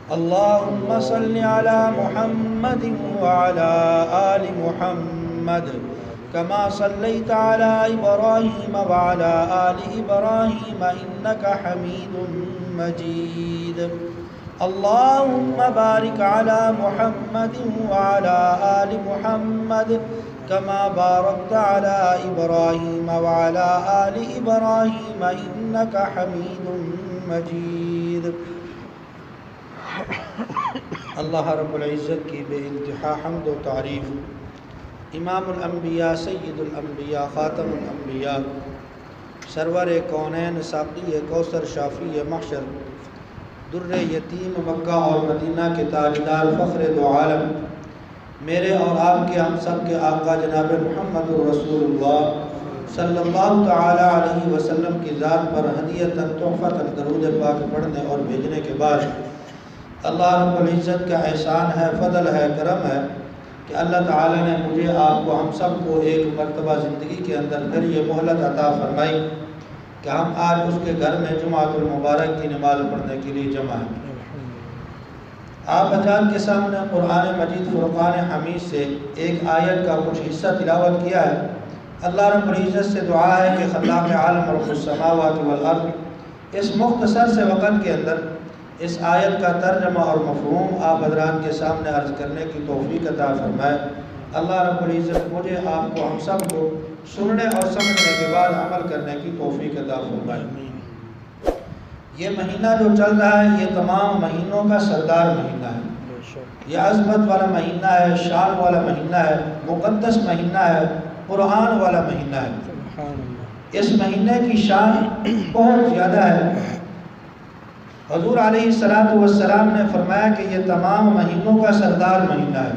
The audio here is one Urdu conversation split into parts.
اللهم صل على محمد وعلى آل محمد كما صليت على إبراهيم وعلى آل إبراهيم إنك حميد مجيد. اللهم بارك على محمد وعلى آل محمد كما باركت على إبراهيم وعلى آل إبراهيم إنك حميد مجيد. اللہ رب العزت کی بے انتہا حمد و تعریف، امام الانبیاء سید الانبیاء خاتم الانبیاء سرور کونین ساقی کوثر شافی محشر در یتیم مکہ اور مدینہ کے تاجدار فخر دو عالم میرے اور آپ کے ہم سب کے آقا جناب محمد رسول اللہ صلی اللہ تعالی علیہ وسلم کی ذات پر ہدیۃً تحفۃً درود پاک پڑھنے اور بھیجنے کے بعد اللہ رب العزت کا احسان ہے، فضل ہے، کرم ہے کہ اللہ تعالی نے مجھے آپ کو ہم سب کو ایک مرتبہ زندگی کے اندر پھر یہ مہلت عطا فرمائی کہ ہم آج اس کے گھر میں جمعۃ المبارک کی نماز پڑھنے کے لیے جمع ہیں۔ آپ حضرات کے سامنے قرآن مجید فرقان حمید سے ایک آیت کا کچھ حصہ تلاوت کیا ہے۔ اللہ رب العزت سے دعا ہے کہ خلاق عالم رب السماوات والارض اس مختصر سے وقت کے اندر اس آیت کا ترجمہ اور مفہوم آپ حضرات کے سامنے عرض کرنے کی توفیق عطا فرمائے۔ اللہ رب العزت مجھے آپ کو ہم سب کو سننے اور سمجھنے کے بعد عمل کرنے کی توفیق عطا فرمائے۔ یہ مہینہ جو چل رہا ہے یہ تمام مہینوں کا سردار مہینہ ہے، یہ عظمت والا مہینہ ہے، شان والا مہینہ ہے، مقدس مہینہ ہے، قرآن والا مہینہ ہے۔ اس مہینے کی شان بہت زیادہ ہے۔ حضور علیہ السلام نے فرمایا کہ یہ تمام مہینوں کا سردار مہینہ ہے۔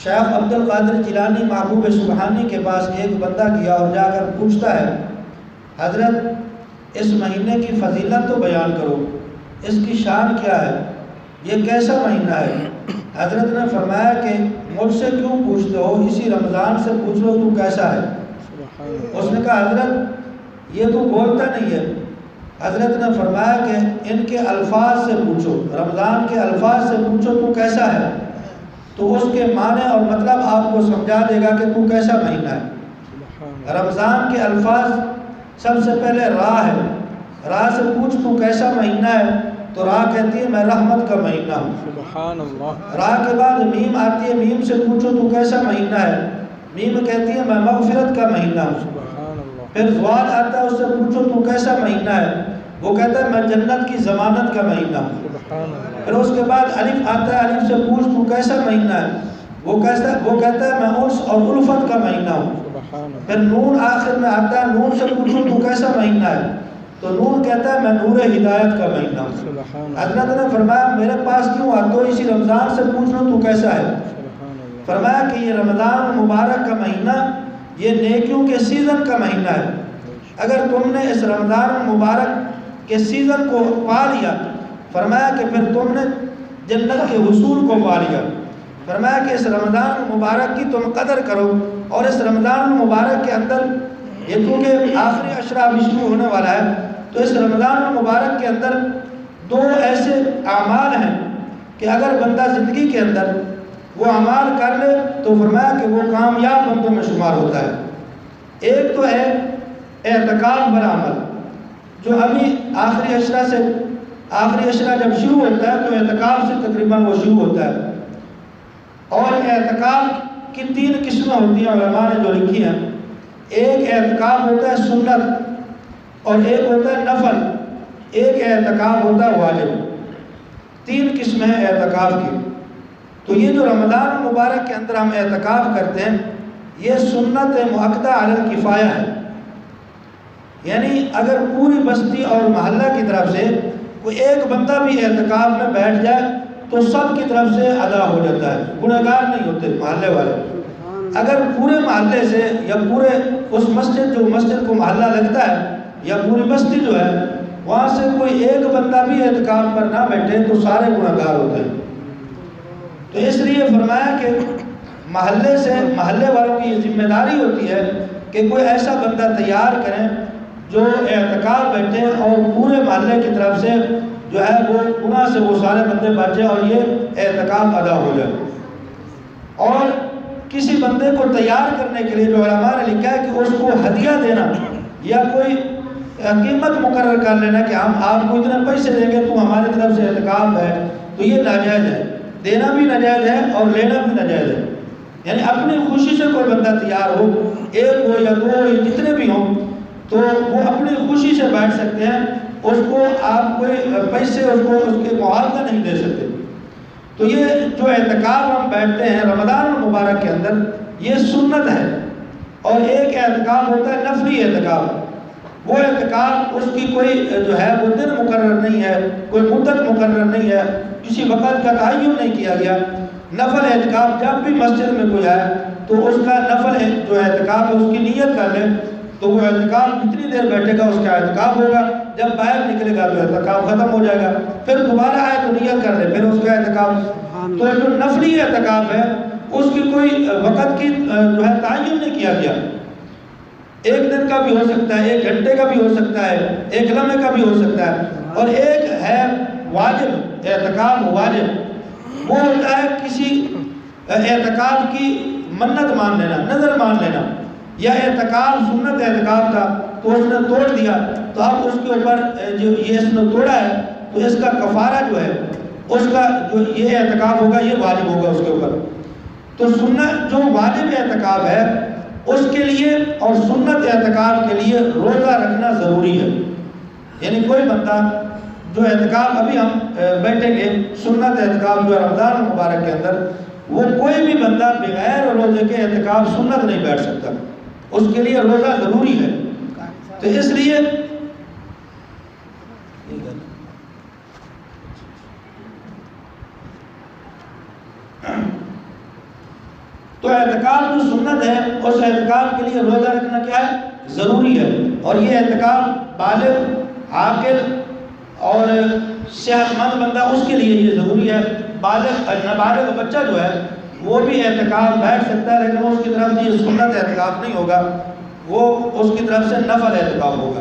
شیخ عبد القادر جیلانی محبوب سبحانی کے پاس ایک بندہ گیا اور جا کر پوچھتا ہے، حضرت اس مہینے کی فضیلت تو بیان کرو، اس کی شان کیا ہے، یہ کیسا مہینہ ہے؟ حضرت نے فرمایا کہ مجھ سے کیوں پوچھتے ہو، اسی رمضان سے پوچھ لو تو کیسا ہے۔ اس نے کہا حضرت یہ تو بولتا نہیں ہے۔ حضرت نے فرمایا کہ ان کے الفاظ سے پوچھو، رمضان کے الفاظ سے پوچھو تو کیسا ہے، تو اس کے معنی اور مطلب آپ کو سمجھا دے گا کہ تو کیسا مہینہ ہے۔ رمضان کے الفاظ سب سے پہلے راہ ہے، راہ سے پوچھ تو کیسا مہینہ ہے، تو راہ کہتی ہے میں رحمت کا مہینہ ہوں۔ راہ کے بعد میم آتی ہے، میم سے پوچھو تو کیسا مہینہ ہے، میم کہتی ہے میں مغفرت کا مہینہ ہوں۔ پھر زوال آتا ہے، اس سے پوچھو تو کیسا مہینہ ہے، وہ کہتا ہے میں جنت کی ضمانت کا مہینہ ہوں۔ پھر اس کے بعد الف آتا ہے، الف سے پوچھ تو کیسا مہینہ ہے، وہ کہتا ہے میں انس اور الفت کا مہینہ ہوں۔ پھر نون آخر میں آتا ہے، نون سے پوچھو تو کیسا مہینہ ہے، تو نون کہتا ہے میں نور ہدایت کا مہینہ ہوں۔ حضرت نے فرمایا میرے پاس کیوں آتے ہو، اسی رمضان سے پوچھ لو تو کیسا ہے۔ فرمایا کہ یہ رمضان مبارک کا مہینہ یہ نیکیوں کے سیزن کا مہینہ ہے۔ اگر تم نے اس رمضان مبارک کے سیزن کو پا لیا، فرمایا کہ پھر تم نے جنت کے حصول کو پا لیا۔ فرمایا کہ اس رمضان مبارک کی تم قدر کرو، اور اس رمضان مبارک کے اندر یہ کیونکہ آخری عشرہ بھی شروع ہونے والا ہے، تو اس رمضان مبارک کے اندر دو ایسے اعمال ہیں کہ اگر بندہ زندگی کے اندر وہ اعمال کر لے تو فرمایا کہ وہ کامیاب بندوں میں شمار ہوتا ہے۔ ایک تو ہے اعتکاف بڑا عمل، جو ابھی آخری عشرہ جب شروع ہوتا ہے تو اعتکاف سے تقریباً وہ شروع ہوتا ہے۔ اور اعتکاف کی 3 قسمیں ہوتی ہیں، علماء نے جو لکھی ہیں۔ ایک اعتکاف ہوتا ہے سنت، اور ایک ہوتا ہے نفل، ایک اعتکاف ہوتا ہے واجب۔ 3 قسمیں ہیں اعتکاف کی۔ تو یہ جو رمضان مبارک کے اندر ہم اعتکاف کرتے ہیں یہ سنت مؤکدہ علی الکفایہ ہے، یعنی اگر پوری بستی اور محلہ کی طرف سے کوئی ایک بندہ بھی اعتکاف میں بیٹھ جائے تو سب کی طرف سے ادا ہو جاتا ہے، گنہگار نہیں ہوتے محلے والے۔ اگر پورے محلے سے یا پورے اس مسجد کو محلہ لگتا ہے یا پوری بستی جو ہے وہاں سے کوئی ایک بندہ بھی اعتکاف پر نہ بیٹھے تو سارے گنہگار ہوتے ہیں۔ تو اس لیے فرمایا کہ محلے والوں کی یہ ذمہ داری ہوتی ہے کہ کوئی ایسا بندہ تیار کریں جو اعتکاف بیٹھے اور پورے محلے کی طرف سے جو ہے وہ گناہ سے وہ سارے بندے بچ جائیں اور یہ اعتکاف ادا ہو جائے۔ اور کسی بندے کو تیار کرنے کے لیے جو علماء نے لکھا ہے کہ اس کو ہدیہ دینا یا کوئی قیمت مقرر کر لینا کہ ہم آپ کو اتنے پیسے دیں گے تو ہماری طرف سے اعتکاف ہے، تو یہ ناجائز ہے، دینا بھی ناجائز ہے اور لینا بھی ناجائز ہے۔ یعنی اپنی خوشی سے کوئی بندہ تیار ہو، ایک ہو یا دو ہو یا جتنے بھی ہوں، تو وہ اپنی خوشی سے بیٹھ سکتے ہیں، اس کو آپ کوئی پیسے اس کے معاوضہ نہیں دے سکتے۔ تو یہ جو اعتکاف ہم بیٹھتے ہیں رمضان المبارک کے اندر، یہ سنت ہے۔ اور ایک اعتکاف ہوتا ہے نفلی اعتکاف، وہ اعتکاف اس کی کوئی جو ہے وہ دن مقرر نہیں ہے، کوئی مدت مقرر نہیں ہے، کسی وقت کا تعین نہیں کیا گیا۔ نفل اعتکاف جب بھی مسجد میں کوئی آئے تو اس کا نفل جو اعتکاف ہے اس کی نیت کر لے، تو وہ اعتکاف جتنی دیر بیٹھے گا اس کا اعتکاف ہوگا، جب باہر نکلے گا تو اعتکاف ختم ہو جائے گا، پھر دوبارہ آئے تو نیت کر لے، پھر اس کا اعتکاف۔ تو جو نفلی اعتکاف ہے اس کی کوئی وقت کی جو ہے تعین نہیں کیا گیا، ایک دن کا بھی ہو سکتا ہے، ایک گھنٹے کا بھی ہو سکتا ہے، ایک لمحے کا بھی ہو سکتا ہے۔ اور ایک ہے واجب اعتکاف، واجب وہ ہوتا ہے کسی اعتکاف کی منت مان لینا، نظر مان لینا، یا اعتکاف سنت اعتکاف تھا تو اس نے توڑ دیا، تو اب اس کے اوپر جو یہ اس نے توڑا ہے تو اس کا کفارہ جو ہے اس کا جو یہ اعتکاف ہوگا یہ واجب ہوگا اس کے اوپر۔ تو سنت جو واجب اعتکاف ہے اس کے لیے اور سنت اعتکاف کے لیے روزہ رکھنا ضروری ہے۔ یعنی کوئی بندہ جو اعتکاف ابھی ہم بیٹھیں گے سنت اعتکاف جو رمضان مبارک کے اندر، وہ کوئی بھی بندہ بغیر روزے کے اعتکاف سنت نہیں بیٹھ سکتا، اس کے لیے روزہ ضروری ہے۔ تو اس لیے اعتکاف جو سنت ہے اس اعتکاف کے لیے روزہ رکھنا کیا ہے؟ ضروری ہے۔ اور یہ اعتکاف بالغ، عاقل اور صحت مند بندہ اس کے لیے یہ ضروری ہے۔ نابالغ بچہ جو ہے وہ بھی اعتکاف بیٹھ سکتا ہے، لیکن اس کی طرف سے یہ سنت اعتکاف نہیں ہوگا، وہ اس کی طرف سے نفل اعتکاف ہوگا۔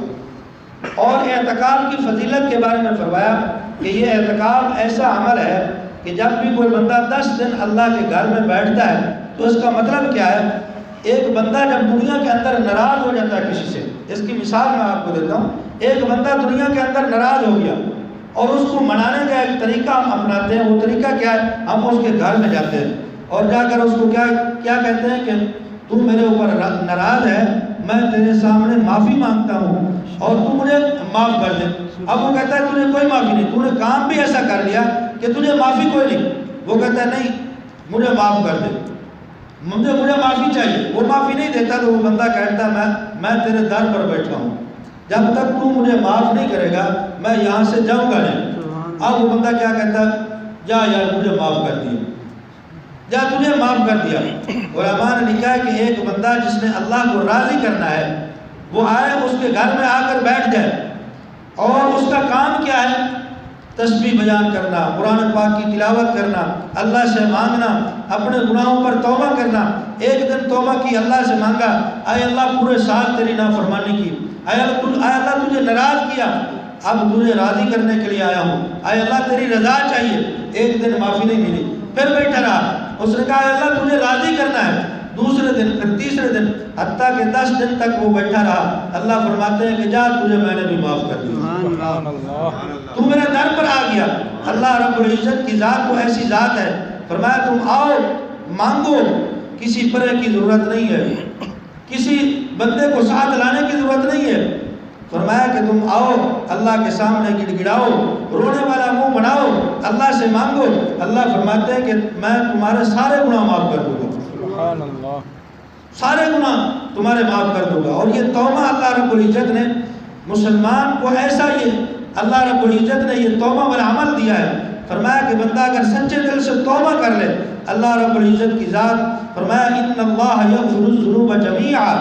اور اعتکاف کی فضیلت کے بارے میں فرمایا کہ یہ اعتکاف ایسا عمل ہے کہ جب بھی کوئی بندہ 10 دن اللہ کے گھر میں بیٹھتا ہے تو اس کا مطلب کیا ہے؟ ایک بندہ جب دنیا کے اندر ناراض ہو جاتا ہے کسی سے، اس کی مثال میں آپ کو دیتا ہوں، ایک بندہ دنیا کے اندر ناراض ہو گیا اور اس کو منانے کا ایک طریقہ ہم اپناتے ہیں، وہ طریقہ کیا ہے؟ ہم اس کے گھر میں جاتے ہیں اور جا کر اس کو کیا کہتے ہیں کہ تو میرے اوپر ناراض ہے، میں تیرے سامنے معافی مانگتا ہوں اور تو مجھے معاف کر دے۔ اب وہ کہتا ہے تجھے کوئی معافی نہیں، تو نے کام بھی ایسا کر لیا کہ تجھے معافی کوئی نہیں۔ وہ کہتا ہے نہیں مجھے معاف کر دے، مجھے معافی چاہیے۔ وہ معافی نہیں دیتا تو وہ بندہ کہتا ہے میں تیرے در پر بیٹھا ہوں، جب تک تو مجھے معاف نہیں کرے گا میں یہاں سے جاؤں گا نہیں۔ اب وہ بندہ کیا کہتا ہے؟ جا یار مجھے معاف کر دیا، جا تجھے معاف کر دیا۔ علماء نے لکھا ہے کہ ایک بندہ جس نے اللہ کو راضی کرنا ہے وہ آئے اس کے گھر میں آ کر بیٹھ جائے اور اس کا کام کیا ہے؟ تسبیح بیان کرنا، قرآن پاک کی تلاوت کرنا، اللہ سے مانگنا، اپنے گناہوں پر توبہ کرنا۔ ایک دن توبہ کی، اللہ سے مانگا، اے اللہ پورے سال تیری نافرمانی کی، اے اللہ تجھے ناراض کیا، اب تجھے راضی کرنے کے لیے آیا ہوں، اے اللہ تیری رضا چاہیے۔ ایک دن معافی نہیں ملی، پھر بیٹھا رہا، اس نے کہا اے اللہ تجھے راضی کرنا ہے، دوسرے دن، پھر تیسرے دن، حتیٰ کہ 10 دن تک وہ بیٹھا رہا۔ اللہ فرماتے ہیں کہ جا تجھے میں نے بھی معاف کر دیا، تو میرے در پر آ گیا۔ اللہ رب العزت کی ذات تو ایسی ذات ہے، فرمایا تم آؤ مانگو، کسی پرے کی ضرورت نہیں ہے، کسی بندے کو ساتھ لانے کی ضرورت نہیں ہے۔ فرمایا کہ تم آؤ اللہ کے سامنے گڑ گڑاؤ، رونے والا منہ بناؤ، اللہ سے مانگو۔ اللہ فرماتے ہیں کہ میں تمہارے سارے گناہ معاف کر دوں گا، سبحان اللہ، سارے گناہ تمہارے معاف کر دوں گا۔ اور یہ توبہ اللہ رب العزت نے مسلمان کو ایسا، یہ اللہ رب العزت نے یہ توبہ والا عمل دیا ہے۔ فرمایا کہ بندہ اگر سچے دل سے توبہ کر لے، اللہ رب العزت کی ذات فرمایا ان اللہ یغفر الذنوب جميعا،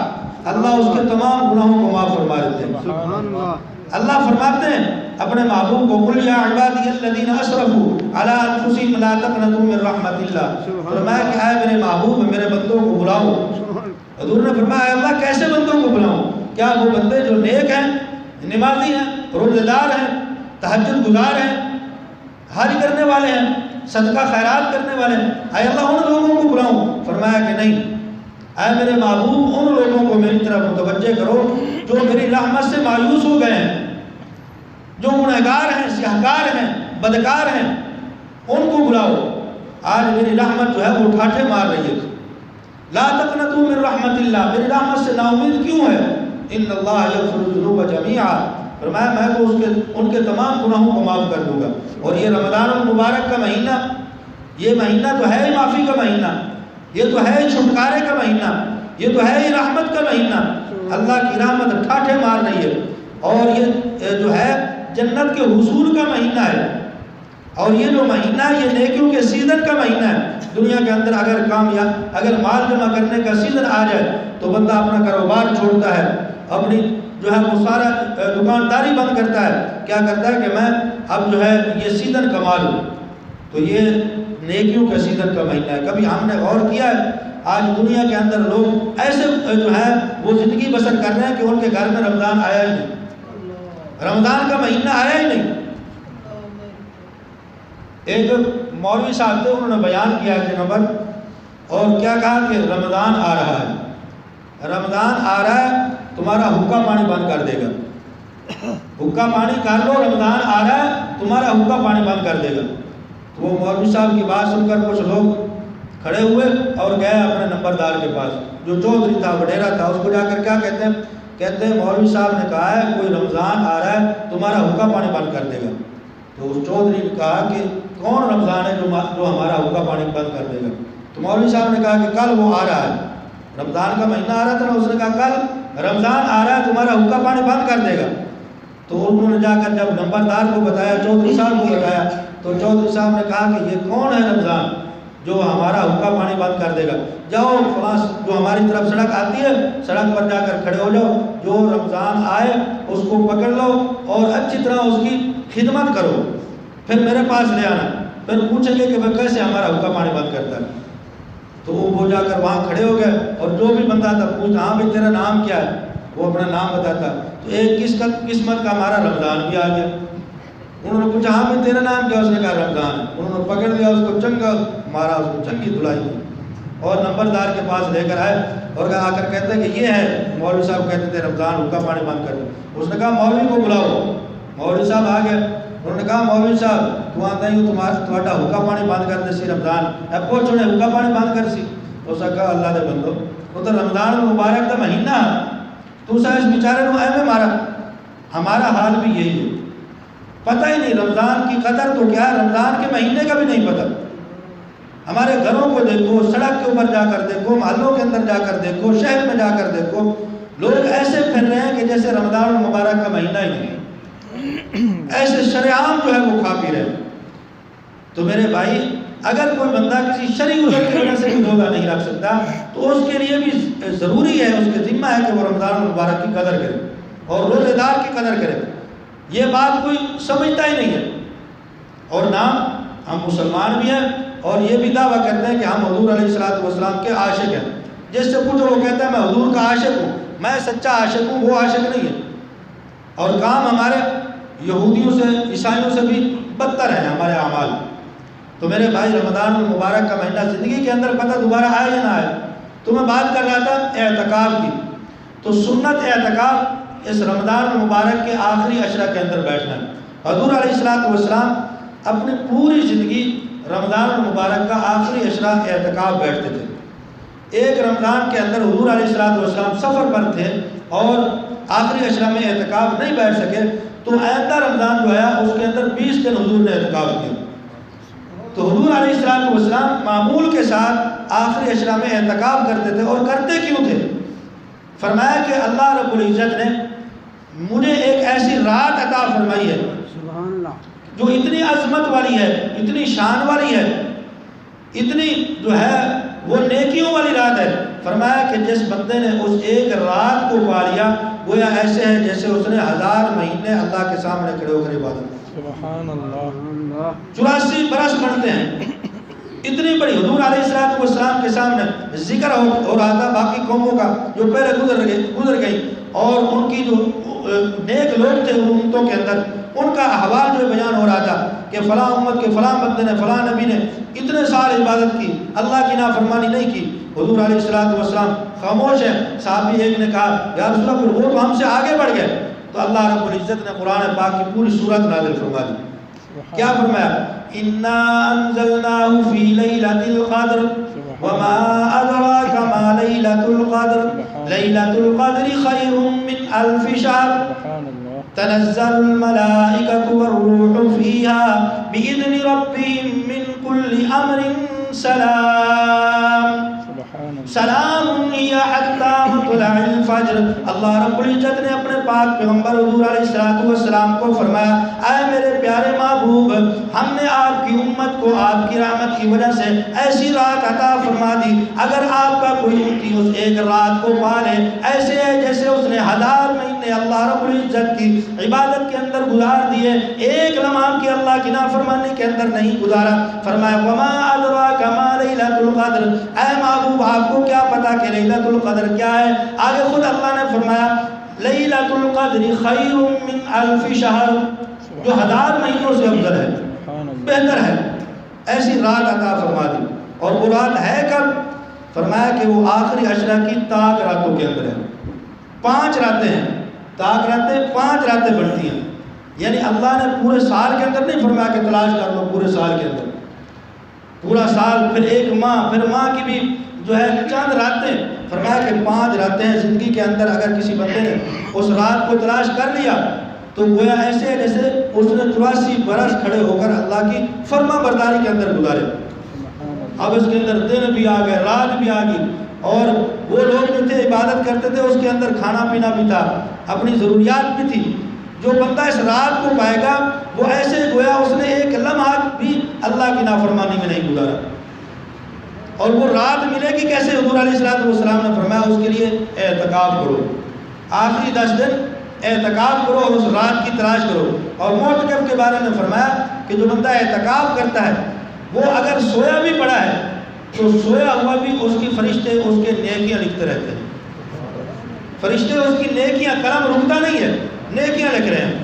اللہ اس کے تمام گناہوں کو معاف فرما دیتے ہیں۔ اللہ فرماتے ہیں اپنے محبوب کو قل یا عبادی الذین اسرفوا علی انفسہم لا تقنطوا من رحمت اللہ، فرمایا کہ اے میرے محبوب میرے بندوں کو بلاؤ۔ حضور نے فرمایا اللہ کیسے بندوں کو بلاؤں؟ کیا وہ بندے جو نیک ہیں، نمازی ہیں، روزہ دار ہیں، تہجد گزار ہیں، حج کرنے والے ہیں، صدقہ خیرات کرنے والے ہیں، اے اللہ ان لوگوں کو بلاؤں؟ فرمایا کہ نہیں، اے میرے محبوب ان لوگوں کو میری طرف متوجہ کرو جو میری رحمت سے مایوس ہو گئے ہیں، جو گنہگار ہیں، سیاہکار ہیں، بدکار ہیں، ان کو بلاؤ۔ آج میری رحمت جو ہے وہ ٹھاٹھے مار رہی ہے۔ لا تقنطوا من رحمت اللہ، میری رحمت سے نا امید کیوں ہے؟ ان اللہ یغفر الذنوب جميعا، فرمایا میں تو ان کے تمام گناہوں کو معاف کر دوں گا۔ اور یہ رمضان المبارک کا مہینہ، یہ مہینہ تو ہے ہی معافی کا مہینہ، یہ تو ہے ہی چھٹکارے کا مہینہ، یہ تو ہے ہی رحمت کا مہینہ۔ اللہ کی رحمت ٹھاٹھے مار رہی ہے، اور یہ جو ہے جنت کے حصول کا مہینہ ہے، اور یہ جو مہینہ ہے یہ نیکیوں کے سیزن کا مہینہ ہے۔ دنیا کے اندر اگر مال جمع کرنے کا سیزن آ جائے تو بندہ اپنا کاروبار چھوڑتا ہے، اپنی جو ہے وہ سارا دکانداری بند کرتا ہے، کیا کرتا ہے کہ میں اب جو ہے یہ سیزن کما لوں۔ تو یہ نیکیوں کے سیزن کا مہینہ ہے۔ کبھی ہم نے غور کیا ہے آج دنیا کے اندر لوگ ایسے جو ہے وہ زندگی بسر کر رہے ہیں کہ ان کے گھر میں رمضان آیا ہی نہیں، رمضان کا مہینہ آیا ہی نہیں۔ ایک مولوی صاحب تھے، انہوں نے بیان کیا کہ نمبر اور کیا کہا کہ رمضان آ رہا ہے، رمضان آ رہا ہے، تمہارا حقہ پانی بند کر دے گا، حقہ پانی کر لو، رمضان آ رہا ہے تمہارا حقہ پانی بند کر دے گا۔ تو وہ مولوی صاحب کی بات سن کر کچھ لوگ کھڑے ہوئے اور گئے اپنے نمبردار کے پاس، جو چودھری تھا، وڈیرا تھا، اس کو جا کر کیا کہتے ہیں مولوی صاحب نے کہا ہے کوئی رمضان آ رہا ہے تمہارا حقہ پانی بند کر دے گا۔ تو اس چودھری نے کہا کہ کون رمضان ہے جو ہمارا حقہ پانی بند کر دے گا؟ تو مولوی صاحب نے کہا کہ کل وہ آ رہا ہے، رمضان کا مہینہ آ رہا تھا نا، اس نے کہا کل رمضان آ رہا ہے تمہارا حقہ پانی بند کر دے گا۔ تو انہوں نے جا کر جب نمبردار کو بتایا، چودھری صاحب کو بتایا، تو چودھری صاحب نے کہا کہ یہ کون ہے رمضان جو ہمارا حقہ پانی بند کر دے گا؟ جاؤ فلاں جو ہماری طرف سڑک آتی ہے، سڑک پر جا کر کھڑے ہو جاؤ، جو رمضان آئے اس کو پکڑ لو اور اچھی طرح اس کی خدمت کرو، پھر میرے پاس لے آنا، پھر پوچھیں گے کہ وہ کیسے ہمارا حقہ پانی بند کرتا ہے۔ تو وہ جا کر وہاں کھڑے ہو گئے، اور جو بھی بندہ تھا پوچھتا ہاں بھائی تیرا نام کیا ہے، وہ اپنا نام بتاتا، تو ایک قسمت کا ہمارا رمضان بھی آ گیا۔ انہوں نے پوچھا ہاں بھائی تیرا نام کیا، اس نے کہا رمضان۔ انہوں نے پکڑ لیا اس کو، چنگا مارا، اس کو چنگی دھلائی، اور نمبردار کے پاس لے کر آئے اور آ کر کہتے ہیں کہ یہ ہے، مولوی صاحب کہتے تھے رمضان حقہ پانی بند کر دو۔ اس نے کہا مولوی کو بلاؤ۔ مولوی صاحب آ گئے، انہوں نے کہا مولوی صاحب تو آتا ہی تمہارا حقہ پانی بند کر دے سی رمضان، اب پوچھو نے حقہ پانی بند کر سی۔ اس نے کہا اللہ دے بندو، وہ تو رمضان مبارک کا مہینہ، تو اس بیچارے نو ایویں مارا۔ ہمارا حال بھی یہی ہے، پتہ ہی نہیں رمضان کی قدر تو کیا ہے، رمضان کے مہینے کا بھی نہیں پتہ۔ ہمارے گھروں کو دیکھو، سڑک کے اوپر جا کر دیکھو، محلوں کے اندر جا کر دیکھو، شہر میں جا کر دیکھو، لوگ ایسے پھر رہے ہیں کہ جیسے رمضان مبارک کا مہینہ ہی نہیں، ایسے شرعام جو ہے وہ کھا پی رہے ہیں۔ تو میرے بھائی اگر کوئی بندہ کسی شرعی عذر کی وجہ سے بھی روزہ نہیں رکھ سکتا تو اس کے لیے بھی ضروری ہے، اس کے ذمہ ہے کہ وہ رمضان مبارک کی قدر کرے اور روزے دار کی قدر کرے۔ یہ بات کوئی سمجھتا ہی نہیں ہے، اور نام ہم مسلمان بھی ہیں اور یہ بھی دعویٰ کرتے ہیں کہ ہم حضور علیہ السلام کے عاشق ہیں۔ جس سے پوچھو وہ کہتا ہے میں حضور کا عاشق ہوں، میں سچا عاشق ہوں، وہ عاشق نہیں ہے۔ اور کام ہمارے یہودیوں سے، عیسائیوں سے بھی بدتر ہیں ہمارے اعمال۔ تو میرے بھائی رمضان المبارک کا مہینہ زندگی کے اندر پتہ دوبارہ آئے یا نہ آئے۔ تو میں بات کر رہا تھا اعتکاف کی، تو سنت اعتکاف اس رمضان المبارک کے آخری عشرہ کے اندر بیٹھنا ہے۔ حضور علیہ السلام اپنی پوری زندگی رمضان المبارک کا آخری عشرہ اعتکاف بیٹھتے تھے۔ ایک رمضان کے اندر حضور علیہ السلام سفر پر تھے اور آخری عشرہ میں اعتکاف نہیں بیٹھ سکے، تو آئندہ رمضان جو ہے اس کے اندر 20 دن حضور نے اعتکاف کیا۔ تو حضور علیہ السلام معمول کے ساتھ آخری عشرہ میں اعتکاف کرتے تھے، اور کرتے کیوں تھے؟ فرمایا کہ اللہ رب العزت نے مجھے ایک ایسی رات عطا فرمائی ہے جو اتنی عظمت والی ہے، اتنی شان والی ہے، اتنی جو ہے وہ نیکیوں والی رات ہے۔ فرمایا کہ جس بندے نے اس ایک رات کو پا لیا گویا ایسے ہے جیسے اس نے 1000 مہینے اللہ کے سامنے کھڑے ہو کر عبادت۔ سبحان اللہ، 84 برس بنتے ہیں، اتنی بڑی حضور علیہ السلام کے سامنے ذکر ہو رہا تھا باقی قوموں کا جو پہلے گزر گئی، اور ان کی جو نیک لوگ تھے امتوں کے اندر ان کا احوال جو بیان ہو رہا تھا کہ فلاں امت کے فلاں بندے نے فلاں نبی نے اتنے سال عبادت کی، اللہ کی نافرمانی نہیں کی۔ حضور علیہ السلام خاموش ہیں۔ صحابی ایک نے کہا یا رسول اللہ پھر وہ تو ہم سے آگے بڑھ گئے، تو اللہ رب العزت نے قرآن پاک کی پوری سورت نازل فرما دی۔ کیا فرمایا؟ انا انزلناه في ليلة القدر وما ادراك ما ليلة القدر ليلة القدر خير من 1000 شهر تنزل الملائكة والروح فيها بإذن ربهم من كل امر سلام سلام ہی حتی مطلع الفجر۔ اللہ رب العزت نے اپنے پاک پیغمبر حضور علیہ السلام کو فرمایا اے میرے پیارے محبوب، ہم نے آپ کی امت کو آپ کی رحمت کی وجہ سے ایسی رات عطا فرما دی، اگر آپ کا کوئی امتی اس ایک رات کو پالے ایسے ہے جیسے اس نے 1000 مہینے اللہ رب العزت کی عبادت کے اندر گزار دیے، ایک لمحہ کی اللہ کی نافرمانی کے اندر نہیں گزارا۔ فرمایا وما ادراک ما لیلۃ القدر، اے محبوب آپ کو کیا پتا کہ لیلۃ القدر کیا ہے؟ آگے خود اللہ نے فرمایا لیلۃ القدر خیر من 1000 شہر، جو 1000 مہینوں سے افضل ہے، بہتر ہے، ایسی رات عطا فرما دی۔ اور وہ رات ہے کب؟ فرمایا کہ وہ آخری عشرہ کی تاک راتوں کے اندر ہے۔ 5 راتیں ہیں، تاک راتیں 5 راتیں بڑھتی ہیں، یعنی اللہ نے پورے سال کے اندر نہیں فرمایا کہ تلاش کر لو پورے سال کے اندر، پورا سال پھر ایک ماہ، پھر ماہ کی بھی جو ہے چند راتیں، فرمایا کہ 5 راتیں ہیں زندگی کے اندر۔ اگر کسی بندے نے اس رات کو تلاش کر لیا تو گویا ایسے ہے جیسے اس نے 84 برس کھڑے ہو کر اللہ کی فرما برداری کے اندر گزارے۔ اب اس کے اندر دن بھی آ گئے، رات بھی آ گئی، اور وہ لوگ جو تھے عبادت کرتے تھے اس کے اندر کھانا پینا بھی تھا، اپنی ضروریات بھی تھی۔ جو بندہ اس رات کو پائے گا وہ ایسے گویا اس نے ایک لمحہ بھی اللہ کی نافرمانی میں نہیں گزارا۔ اور وہ رات ملے گی کیسے؟ حضور علیہ السلام نے فرمایا اس کے لیے اعتکاف کرو، آخری 10 دن اعتکاف کرو اور اس رات کی تلاش کرو۔ اور معتکف کے بارے میں فرمایا کہ جو بندہ اعتکاف کرتا ہے وہ اگر سویا بھی پڑا ہے تو سویا ہوا بھی اس کی فرشتے اس کے نیکیاں لکھتے رہتے ہیں، فرشتے اس کی نیکیاں، قلم رکتا نہیں ہے، نیکیاں لکھ رہے ہیں۔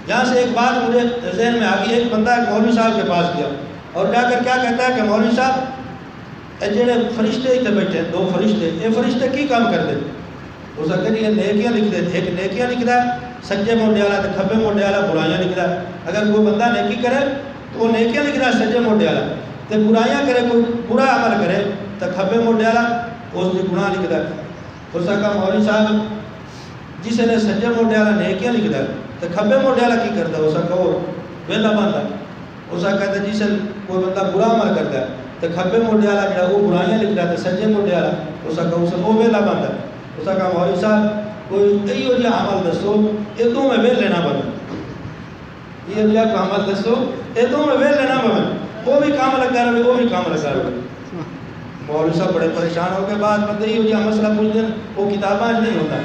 یہاں سے ایک بات مجھے ذہن میں آ گئی، ایک بندہ ایک مولوی صاحب کے پاس گیا اور جا کر کیا کہتا ہے کہ مولوی صاحب جڑے فرشتے اتنے بیٹھے ہیں، 2 فرشتے، یہ فرشتے کی کام کرتے ہیں؟ ہو سکتا ہے یہ نیکیاں لکھ دیتے، ایک نیکیاں لکھ رہا ہے سجے موڈے والا، تو کھبے موڈے والا برائیاں لکھ رہا ہے۔ اگر کوئی بندہ نیکی کرے تو وہ نیکیاں لکھ رہا ہے سجے موڈے والا، تو برائیاں کرے، کوئی برا عمل کرے تو کھبے موڈے والا اس کی گناہ لکھ رہا ہے۔ ہو سکتا مولوی صاحب جس نے سجے موڈے والا نیکیاں لکھ رہا ہے تو کھبے موڈے والا کی کرتا ہے؟ ہو سکتا وہ ویلا بنتا ہے۔ ہو سکتا ہے جس کوئی بندہ برا عمل کرتا ہے تو کھبے موڈے والا جڑا وہ برائیاں لکھ رہا ہے، سجے موڈے والا ہو سکتا اس وہ ویلا بنتا ہے۔ ہو سکتا مولوی صاحب کوئی یہو جہا عمل دسو یہ تو میں ویل لینا پڑے، یہ جہا عمل دسو یہ تو میں ویل لینا پڑے، وہ بھی کام لگا رہے، وہ بھی کام لگا رہے۔ مولوی صاحب بڑے پریشان ہو کے بعد بندے یہو جہا مسئلہ پوچھتے ہیں، وہ کتاباں نہیں ہوتا،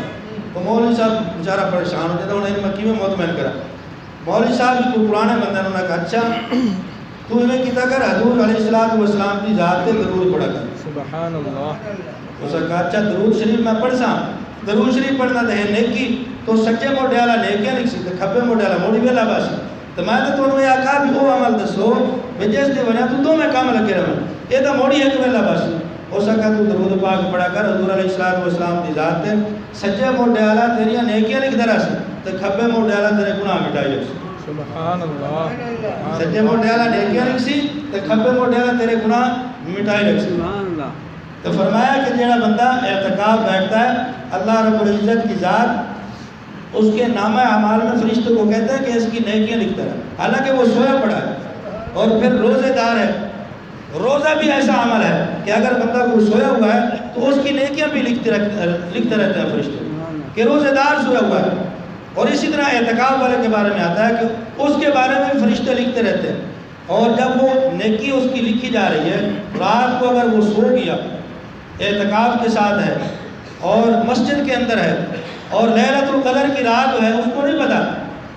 تو مولوی صاحب بیچارہ پریشان ہوتے تھے، انہیں میں کیوں مطمئن کرا۔ مولوی صاحب کو پرانے بندے انہوں نے کہا اچھا تو ہمیں کتا کر حضور علیہ السلام کی ذات پہ درود پڑھا کر۔ سبحان اللہ۔ اس نے کہا اچھا درود شریف میں پڑھ سا، درود شریف پڑھنا تو ہے نیکی، تو سچے موڈے والا نیکیاں لکھ سی تو کھبے موڈے والا موڑی ویلا باسی، تو میں تو تمہیں یہ آخا بھی وہ عمل دسو جس کی وجہ تو میں کام لگے رہا، یہ تو موڑی ایک ویلا باسی۔ ہو سکا تو درود پاک پڑھا کر حضور علیہ السلام کی ذات پہ سچے موڈے والا تیریاں نیکیاں لکھ دے سی تو کھبے موڈے والا تیرے گناہ مٹائی رکھ سی۔ سبحان اللہ۔ سچے موڈے والا نیکیاں لکھ سی تو کھبے موڈے والا تیرے گناہ مٹائی رکھ سی۔ تو فرمایا کہ جڑا بندہ اعتکاف بیٹھتا ہے اللہ رب العزت کی ذات اس کے نامہ اعمال میں فرشتوں کو کہتا ہے کہ اس کی نیکیاں لکھتا ہے، حالانکہ وہ سویا پڑا ہے۔ اور پھر روزے دار ہے، روزہ بھی ایسا عمل ہے کہ اگر بندہ کو سویا ہوا ہے تو اس کی نیکیاں بھی لکھتے رہتے ہیں فرشتے کہ روزے دار سویا ہوا ہے۔ اور اسی طرح اعتکاف والے کے بارے میں آتا ہے کہ اس کے بارے میں فرشتے لکھتے رہتے ہیں، اور جب وہ نیکی اس کی لکھی جا رہی ہے، رات کو اگر وہ سو گیا اعتکاف کے ساتھ ہے اور مسجد کے اندر ہے اور لیلۃ القدر کی رات ہے، اس کو نہیں پتا،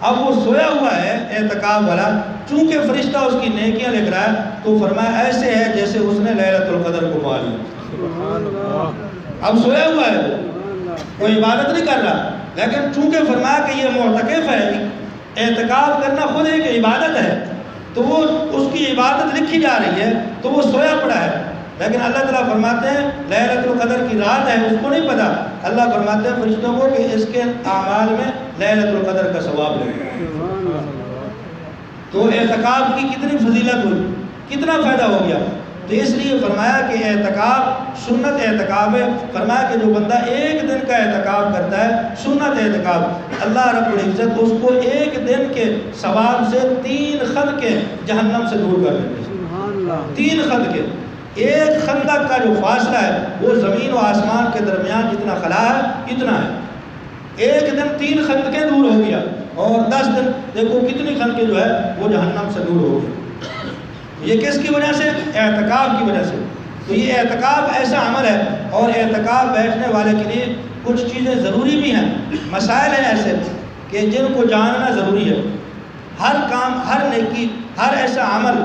اب وہ سویا ہوا ہے اعتکاف والا، چونکہ فرشتہ اس کی نیکیاں لکھ رہا ہے تو فرمایا ایسے ہے جیسے اس نے لیلۃ القدر کو پا لیا۔ اب سویا ہوا ہے، کوئی عبادت نہیں کر رہا، لیکن چونکہ فرمایا کہ یہ معتکف ہے، اعتکاف کرنا خود ایک عبادت ہے، تو وہ اس کی عبادت لکھی جا رہی ہے تو وہ سویا پڑا ہے، لیکن اللہ تعالیٰ فرماتے ہیں لیلۃ القدر کی رات ہے، اس کو نہیں پتا، اللہ فرماتے ہیں فرشتوں کو کہ اس کے اعمال میں لیلۃ القدر کا ثواب لگے گا۔ تو اعتکاف کی کتنی فضیلت ہوئی، کتنا فائدہ ہو گیا۔ تو اس لیے فرمایا کہ اعتکاف سنت اعتکاف ہے، فرمایا کہ جو بندہ ایک دن کا اعتکاف کرتا ہے سنت اعتکاف، اللہ رب العزت اس کو ایک دن کے ثواب سے 3 خندقیں جہنم سے دور کر دیتے ہیں۔ 3 خندقیں، ایک خندق کا جو فاصلہ ہے وہ زمین و آسمان کے درمیان جتنا خلا ہے اتنا ہے، ایک دن 3 خندقیں دور ہو گیا، اور 10 دن دیکھو کتنی خندقیں جو ہے وہ جہنم سے دور ہو گئی۔ یہ کس کی وجہ سے؟ اعتکاف کی وجہ سے۔ تو یہ اعتکاف ایسا عمل ہے، اور اعتکاف بیٹھنے والے کے لیے کچھ چیزیں ضروری بھی ہیں، مسائل ہیں ایسے کہ جن کو جاننا ضروری ہے۔ ہر کام، ہر نیکی، ہر ایسا عمل،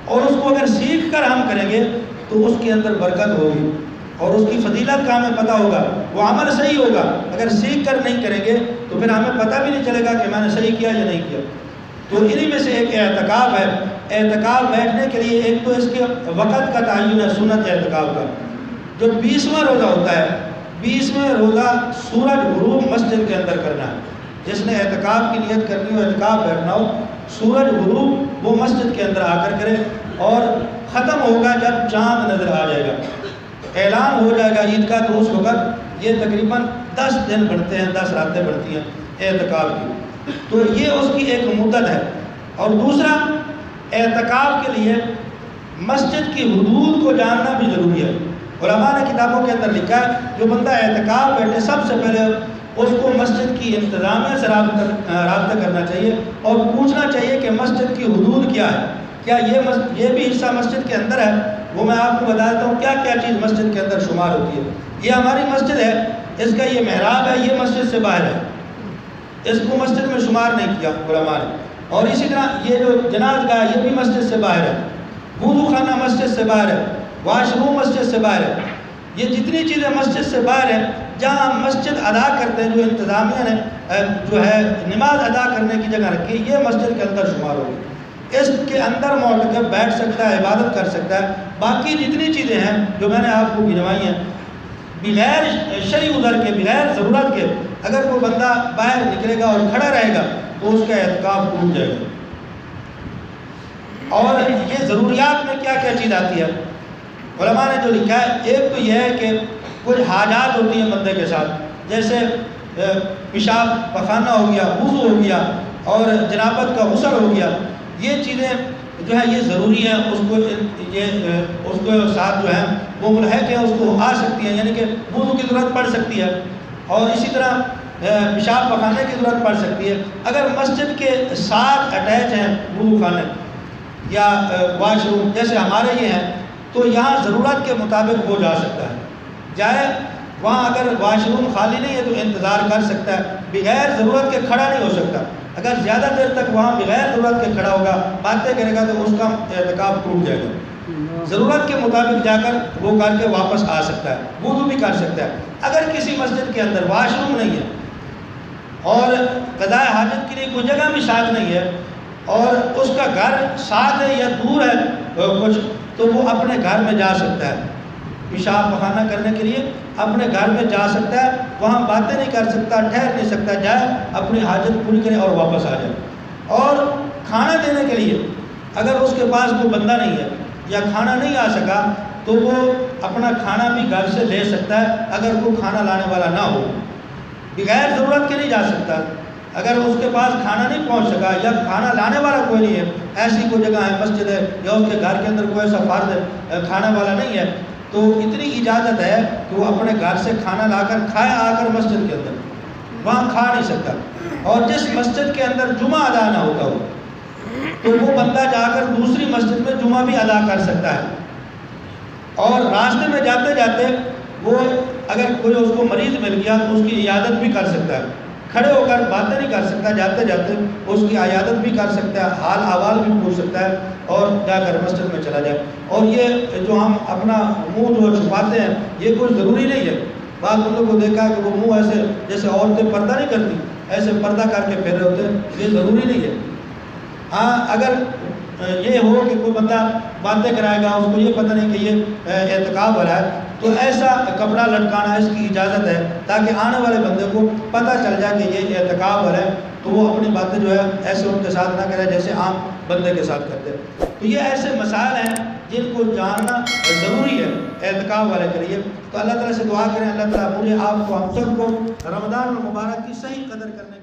اور اس کو اگر سیکھ کر ہم کریں گے تو اس کے اندر برکت ہوگی، اور اس کی فضیلت کا ہمیں پتہ ہوگا، وہ عمل صحیح ہوگا۔ اگر سیکھ کر نہیں کریں گے تو پھر ہمیں پتہ بھی نہیں چلے گا کہ میں نے صحیح کیا یا نہیں کیا۔ تو انہی میں سے ایک اعتکاف ہے۔ اعتکاف بیٹھنے کے لیے ایک تو اس کے وقت کا تعین ہے سنت اعتکاف کا۔ جو 20واں روزہ ہوتا ہے، 20ویں روزہ سورج غروب مسجد کے اندر کرنا ہے۔ جس نے اعتکاف کی نیت کرنی ہو، اعتکاف بیٹھنا ہو، سورج غروب وہ مسجد کے اندر آ کر کرے، اور ختم ہوگا جب چاند نظر آ جائے گا، اعلان ہو جائے گا عید کا، تو اس وقت یہ تقریباً 10 دن بڑھتے ہیں، 10 راتیں بڑھتی ہیں اعتکاف کی۔ تو یہ اس کی ایک مدت ہے۔ اور دوسرا، اعتکاف کے لیے مسجد کی حدود کو جاننا بھی ضروری ہے۔ علماء نے کتابوں کے اندر لکھا ہے جو بندہ اعتکاف بیٹھے سب سے پہلے اس کو مسجد کی انتظامیہ سے رابطہ کرنا چاہیے، اور پوچھنا چاہیے کہ مسجد کی حدود کیا ہے، کیا یہ بھی حصہ مسجد کے اندر ہے؟ وہ میں آپ کو بتاتا ہوں کیا کیا چیز مسجد کے اندر شمار ہوتی ہے۔ یہ ہماری مسجد ہے، اس کا یہ محراب ہے، یہ مسجد سے باہر ہے، اس کو مسجد میں شمار نہیں کیا علماء نے۔ اور اسی طرح یہ جو جناز گاہ یہ بھی مسجد سے باہر ہے، وضو خانہ مسجد سے باہر ہے، واش روم مسجد سے باہر ہے۔ یہ جتنی چیزیں مسجد سے باہر ہیں، جہاں ہم مسجد ادا کرتے ہیں، جو انتظامیہ نے جو ہے نماز ادا کرنے کی جگہ رکھی، یہ مسجد کے اندر شمار ہوگی۔ اس کے اندر معتکف بیٹھ سکتا ہے، عبادت کر سکتا ہے۔ باقی جتنی چیزیں ہیں جو میں نے آپ کو گنوائی ہیں، بغیر شرعی عذر کے، بغیر ضرورت کے اگر کوئی بندہ باہر نکلے گا اور کھڑا رہے گا تو اس کا اعتکاف ٹوٹ جائے گا۔ اور یہ ضروریات میں کیا کیا چیز آتی ہے علماء نے جو لکھا ہے، ایک تو یہ ہے کہ کچھ حاجات ہوتی ہیں بندے کے ساتھ، جیسے پیشاب پخانہ ہو گیا، وضو ہو گیا، اور جنابت کا غسل ہو گیا، یہ چیزیں جو ہے یہ ضروری ہیں، اس کو ساتھ جو ہے وہ ملحق ہیں، اس کو آ سکتی ہیں، یعنی کہ وضو کی ضرورت پڑ سکتی ہے، اور اسی طرح پیشاب پخانے کی ضرورت پڑ سکتی ہے۔ اگر مسجد کے ساتھ اٹیچ ہیں وضو خانے یا واش روم جیسے ہمارے یہ ہیں، تو یہاں ضرورت کے مطابق وہ جا سکتا ہے، جائے وہاں اگر واش روم خالی نہیں ہے تو انتظار کر سکتا ہے، بغیر ضرورت کے کھڑا نہیں ہو سکتا۔ اگر زیادہ دیر تک وہاں بغیر ضرورت کے کھڑا ہوگا، باتیں کرے گا، تو اس کا اعتکاف ٹوٹ جائے گا۔ ضرورت کے مطابق جا کر وہ کر کے واپس آ سکتا ہے، وضو بھی کر سکتا ہے۔ اگر کسی مسجد کے اندر واش روم نہیں ہے اور قضاء حاجت کے لیے کوئی جگہ بھی ساتھ نہیں ہے، اور اس کا گھر ساتھ ہے یا دور ہے کچھ، تو وہ اپنے گھر میں جا سکتا ہے، پیشاب پخانہ کرنے کے لیے اپنے گھر میں جا سکتا ہے، وہاں باتیں نہیں کر سکتا، ٹھہر نہیں سکتا، جائے اپنی حاجت پوری کرے اور واپس آ جائے۔ اور کھانا دینے کے لیے اگر اس کے پاس کوئی بندہ نہیں ہے یا کھانا نہیں آ سکا تو وہ اپنا کھانا بھی گھر سے لے سکتا ہے، اگر کوئی کھانا لانے والا نہ ہو، بغیر ضرورت کے نہیں جا سکتا۔ اگر اس کے پاس کھانا نہیں پہنچ سکا یا کھانا لانے والا کوئی نہیں ہے، ایسی کوئی جگہ ہے مسجد ہے یا اس کے گھر کے اندر کوئی ایسا فرد کھانا والا نہیں ہے، تو اتنی اجازت ہے کہ وہ اپنے گھر سے کھانا لا کر کھائے آ کر مسجد کے اندر، وہاں کھا نہیں سکتا۔ اور جس مسجد کے اندر جمعہ ادا نہ ہوتا ہو تو وہ بندہ جا کر دوسری مسجد میں جمعہ بھی ادا کر سکتا ہے۔ اور راستے میں جاتے جاتے وہ اگر کوئی اس کو مریض مل گیا تو اس کی عیادت بھی کر سکتا ہے، کھڑے ہو کر باتیں نہیں کر سکتا، جاتے جاتے اس کی عیادت بھی کر سکتا ہے، حال احوال بھی پوچھ سکتا ہے، اور جا کر مسجد میں چلا جائے۔ اور یہ جو ہم اپنا منہ جو چھپاتے ہیں یہ کوئی ضروری نہیں ہے۔ بعض لوگوں کو دیکھا کہ وہ منہ ایسے جیسے عورتیں پردہ نہیں کرتی، ایسے پردہ کر کے پھر رہے ہوتے ہیں، یہ ضروری نہیں ہے۔ ہاں اگر یہ ہو کہ کوئی بندہ باتیں کرائے گا، اس کو یہ پتہ نہیں کہ یہ اعتکاف ہو رہا ہے، تو ایسا کپڑا لٹکانا اس کی اجازت ہے تاکہ آنے والے بندے کو پتہ چل جائے کہ یہ اعتکاف ہو رہا ہے، تو وہ اپنی باتیں جو ہے ایسے ان کے ساتھ نہ کرے جیسے عام بندے کے ساتھ کرتے ہیں۔ تو یہ ایسے مسائل ہیں جن کو جاننا ضروری ہے اعتکاف والے کے لیے۔ تو اللہ تعالیٰ سے دعا کریں، اللہ تعالیٰ مجھے آپ کو ہم سب کو رمضان المبارک کی صحیح قدر کرنے